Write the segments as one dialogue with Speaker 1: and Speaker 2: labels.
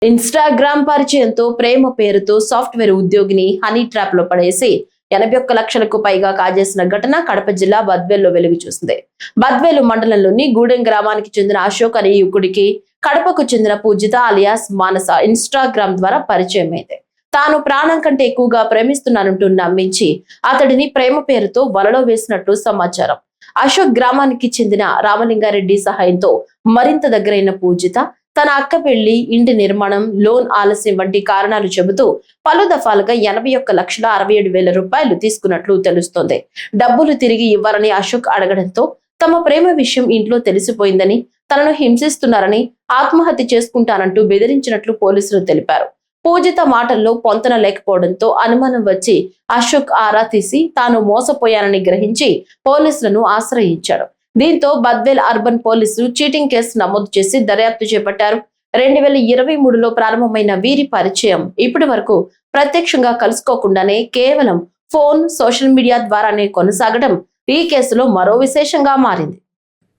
Speaker 1: Instagram పరిచయంతో ప్రేమ పేరుతో software ఉద్యోగిని హనీ ట్రాప్ లో పడేసి 81 లక్షలకు పైగా కాజేసిన ఘటన కడప జిల్లా బద్వేల్లో వెలుగు చూసింది. బద్వేలు మండలంలోని గూడెం గ్రామానికి చెందిన అశోక్ అనే యువకుడికి కడపకు చెందిన పూజిత అలియాస్ మానస ఇన్స్టాగ్రామ్ ద్వారా పరిచయం అయింది. తాను ప్రాణం కంటే ఎక్కువగా ప్రేమిస్తున్నానంటూ నమ్మించి అతడిని ప్రేమ పేరుతో వలలో వేసినట్టు సమాచారం. అశోక్ గ్రామానికి చెందిన రామలింగారెడ్డి సహాయంతో మరింత దగ్గరైన పూజిత తన అక్క పెళ్లి, ఇంటి నిర్మాణం, లోన్ ఆలస్యం వంటి కారణాలు చెబుతూ పలు దఫాలుగా 81,67,000 రూపాయలు తీసుకున్నట్లు తెలుస్తోంది. డబ్బులు తిరిగి ఇవ్వాలని అశోక్ అడగడంతో తమ ప్రేమ విషయం ఇంట్లో తెలిసిపోయిందని, తనను హింసిస్తున్నారని, ఆత్మహత్య చేసుకుంటానంటూ బెదిరించినట్లు పోలీసులు తెలిపారు. పూజిత మాటల్లో పొంతన లేకపోవడంతో అనుమానం వచ్చి అశోక్ ఆరా తీసి తాను మోసపోయానని గ్రహించి పోలీసులను ఆశ్రయించాడు. దీంతో బద్వేల్ అర్బన్ పోలీసులు చీటింగ్ కేసు నమోదు చేసి దర్యాప్తు చేపట్టారు. 2023లో ప్రారంభమైన వీరి పరిచయం ఇప్పటి వరకు ప్రత్యక్షంగా కలుసుకోకుండానే కేవలం ఫోన్, సోషల్ మీడియా ద్వారానే కొనసాగడం ఈ కేసులో మరో విశేషంగా మారింది.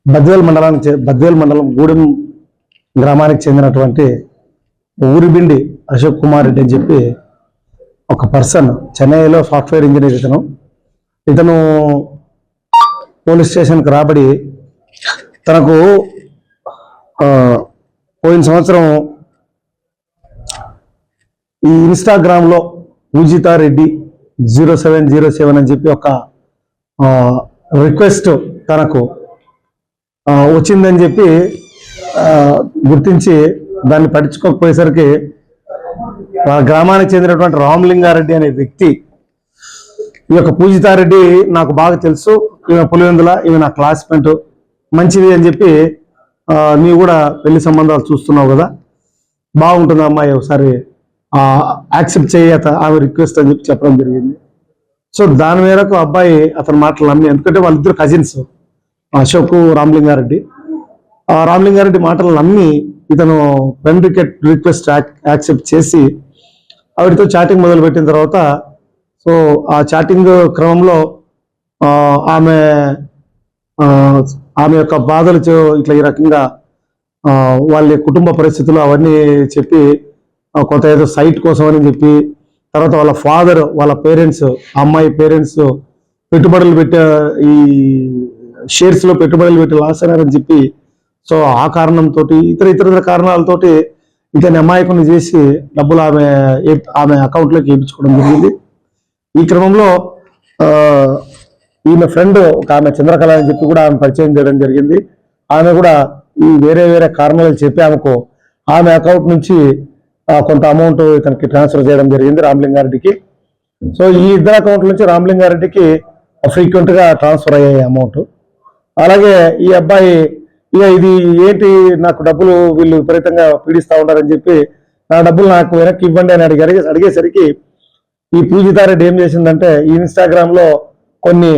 Speaker 2: బద్వేల్ మండలం గూడెం గ్రామానికి చెందినటువంటి ఊరిబిండి అశోక్ కుమార్ రెడ్డి అని చెప్పి ఒక పర్సన్, చెన్నైలో సాఫ్ట్వేర్ ఇంజనీర్. ఇతను పోలీస్ స్టేషన్కి రాబడి తనకు పోయిన సంవత్సరం ఈ ఇన్స్టాగ్రామ్లో పూజితారెడ్డి 0707 అని చెప్పి ఒక రిక్వెస్ట్ తనకు వచ్చిందని చెప్పి గుర్తించి దాన్ని పట్టించుకోకపోయేసరికి ఆ గ్రామానికి చెందినటువంటి రామలింగారెడ్డి అనే వ్యక్తి, ఈ యొక్క పూజితారెడ్డి నాకు బాగా తెలుసు, ఈమె పులివెందుల, ఈమె నా క్లాస్మేట్, మంచిది అని చెప్పి, నీవు కూడా పెళ్లి సంబంధాలు చూస్తున్నావు కదా, బాగుంటుంది అమ్మాయి, ఒకసారి యాక్సెప్ట్ చేయి ఆమె రిక్వెస్ట్ అని చెప్పి చెప్పడం జరిగింది. సో దాని మేరకు అబ్బాయి అతని మాటలు నమ్మి, ఎందుకంటే వాళ్ళిద్దరు కజిన్స్, అశోక్, రామలింగారెడ్డి. రామలింగారెడ్డి మాటలు నమ్మి ఇతను ఫ్రెండ్ రిక్వెస్ట్ యాక్సెప్ట్ చేసి ఆవిడతో చాటింగ్ మొదలుపెట్టిన తర్వాత, సో ఆ చాటింగ్ క్రమంలో ఆమె యొక్క బాధలు ఇట్లా ఈ రకంగా వాళ్ళ కుటుంబ పరిస్థితులు అవన్నీ చెప్పి, కొంత ఏదో సైట్ కోసం అని చెప్పి, తర్వాత వాళ్ళ ఫాదర్, వాళ్ళ పేరెంట్స్, అమ్మాయి పేరెంట్స్ పెట్టుబడులు పెట్టే ఈ షేర్స్లో పెట్టుబడులు పెట్టి లాస్ అయినారని చెప్పి, సో ఆ కారణంతో ఇతర కారణాలతోటి ఇతని అమాయకుని చేసి డబ్బులు ఆమె అకౌంట్లోకి వేయించుకోవడం జరిగింది. ఈ క్రమంలో ఈమె ఫ్రెండ్ ఒక ఆమె చంద్రకళ అని చెప్పి కూడా ఆమె పరిచయం చేయడం జరిగింది. ఆమె కూడా ఈ వేరే కారణాలు చెప్పి ఆమె అకౌంట్ నుంచి కొంత అమౌంట్ ఇతనికి ట్రాన్స్ఫర్ చేయడం జరిగింది, రామలింగారెడ్డికి. సో ఈ ఇద్దరు అకౌంట్ నుంచి రామలింగారెడ్డికి ఫ్రీక్వెంట్గా ట్రాన్స్ఫర్ అయ్యాయి అమౌంట్. అలాగే ఈ అబ్బాయి ఇక ఇది ఏంటి, నాకు డబ్బులు వీళ్ళు విపరీతంగా పీడిస్తూ ఉంటారని చెప్పి, నా డబ్బులు నాకు వెనక్కి ఇవ్వండి అని అడిగేసరికి ఈ పూజితారెడ్డి ఏం చేసిందంటే, ఈ ఇన్స్టాగ్రామ్లో కొన్ని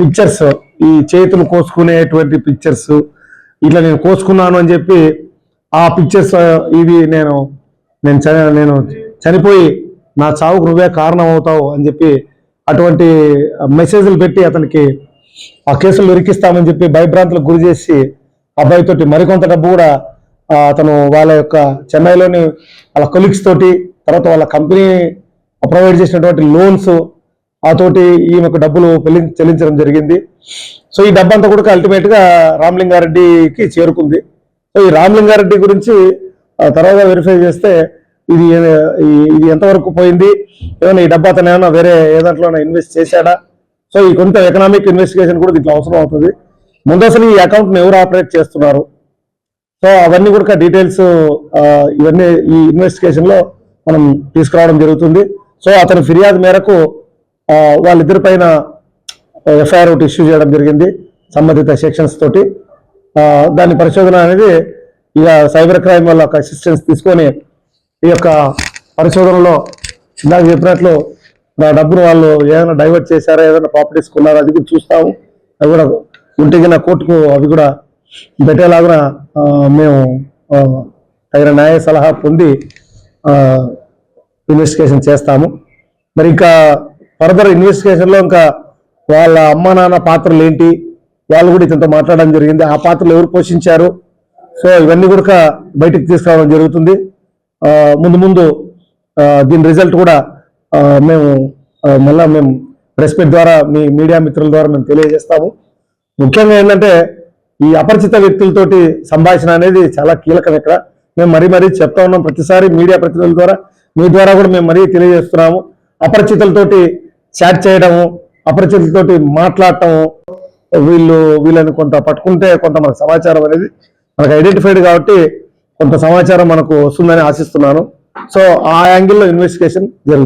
Speaker 2: పిక్చర్స్, ఈ చేతులు కోసుకునేటువంటి పిక్చర్స్, ఇట్లా నేను కోసుకున్నాను అని చెప్పి ఆ పిక్చర్స్ ఇవి నేను చనిపోయి నా చావుకు నువ్వే కారణం అవుతావు అని చెప్పి అటువంటి మెసేజ్లు పెట్టి అతనికి ఆ కేసులు ఇరికిస్తామని చెప్పి భయభ్రాంతులకు గురి చేసి అబ్బాయితోటి మరికొంత డబ్బు కూడా అతను వాళ్ళ యొక్క చెన్నైలోని వాళ్ళ కొలీగ్స్ తోటి, తర్వాత వాళ్ళ కంపెనీ ప్రొవైడ్ చేసినటువంటి లోన్స్ తోటి ఈమెకు డబ్బులు చెల్లించడం జరిగింది. సో ఈ డబ్బంతా కూడా అల్టిమేట్గా రామలింగారెడ్డికి చేరుకుంది. సో ఈ రామలింగారెడ్డి గురించి తర్వాత వెరిఫై చేస్తే ఇది ఎంతవరకు పోయింది, ఏమైనా ఈ డబ్బు అతను ఏమైనా వేరే ఏదాంట్లోనే ఇన్వెస్ట్ చేశాడా, సో ఈ కొంత ఎకనామిక్ ఇన్వెస్టిగేషన్ కూడా దీంట్లో అవసరం అవుతుంది. ముందు అసలు ఈ అకౌంట్ని ఎవరు ఆపరేట్ చేస్తున్నారు, సో అవన్నీ కూడా డీటెయిల్స్ ఇవన్నీ ఈ ఇన్వెస్టిగేషన్లో మనం తీసుకురావడం జరుగుతుంది. సో అతని ఫిర్యాదు మేరకు వాళ్ళిద్దరి పైన ఎఫ్ఐఆర్ ఒకటి ఇష్యూ చేయడం జరిగింది సంబంధిత సెక్షన్స్ తోటి. దాని పరిశోధన అనేది ఇక సైబర్ క్రైమ్ వాళ్ళ అసిస్టెన్స్ తీసుకొని ఈ యొక్క పరిశోధనలో ఇందాక చెప్పినట్లు నా డబ్బును వాళ్ళు ఏదైనా డైవర్ట్ చేశారా, ఏదైనా ప్రాపర్టీస్ కొన్నారా, అది కూడా చూస్తాము. అవి కూడా ఉంటే కోర్టుకు అవి కూడా పెట్టేలాగా మేము తగిన న్యాయ సలహా పొంది ఇన్వెస్టిగేషన్ చేస్తాము. మరి ఇంకా ఫర్దర్ ఇన్వెస్టిగేషన్లో ఇంకా వాళ్ళ అమ్మ నాన్న పాత్రలు ఏంటి, వాళ్ళు కూడా ఇతనితో మాట్లాడడం జరిగింది. ఆ పాత్రలు ఎవరు పోషించారు, సో ఇవన్నీ కూడా బయటకు తీసుకురావడం జరుగుతుంది. ముందు ముందు దీని రిజల్ట్ కూడా మేము మళ్ళా మేము ప్రెస్ మీట్ ద్వారా మీ మీడియా మిత్రుల ద్వారా మేము తెలియజేస్తాము. ముఖ్యంగా ఏంటంటే ఈ అపరిచిత వ్యక్తులతోటి సంభాషణ అనేది చాలా కీలకం. ఇక్కడ మేము మరీ చెప్తా ఉన్నాం, ప్రతిసారి మీడియా ప్రతినిధుల ద్వారా మీ ద్వారా కూడా మేము మరీ తెలియజేస్తున్నాము. అపరిచితులతోటి చాట్ చేయడము, అపరిచితులతోటి మాట్లాడటము, వీళ్ళని కొంత పట్టుకుంటే కొంత మనకు సమాచారం అనేది మనకు ఐడెంటిఫైడ్ కాబట్టి కొంత సమాచారం మనకు వస్తుందని ఆశిస్తున్నాను. సో ఆ యాంగిల్లో ఇన్వెస్టిగేషన్ జరుగుతుంది.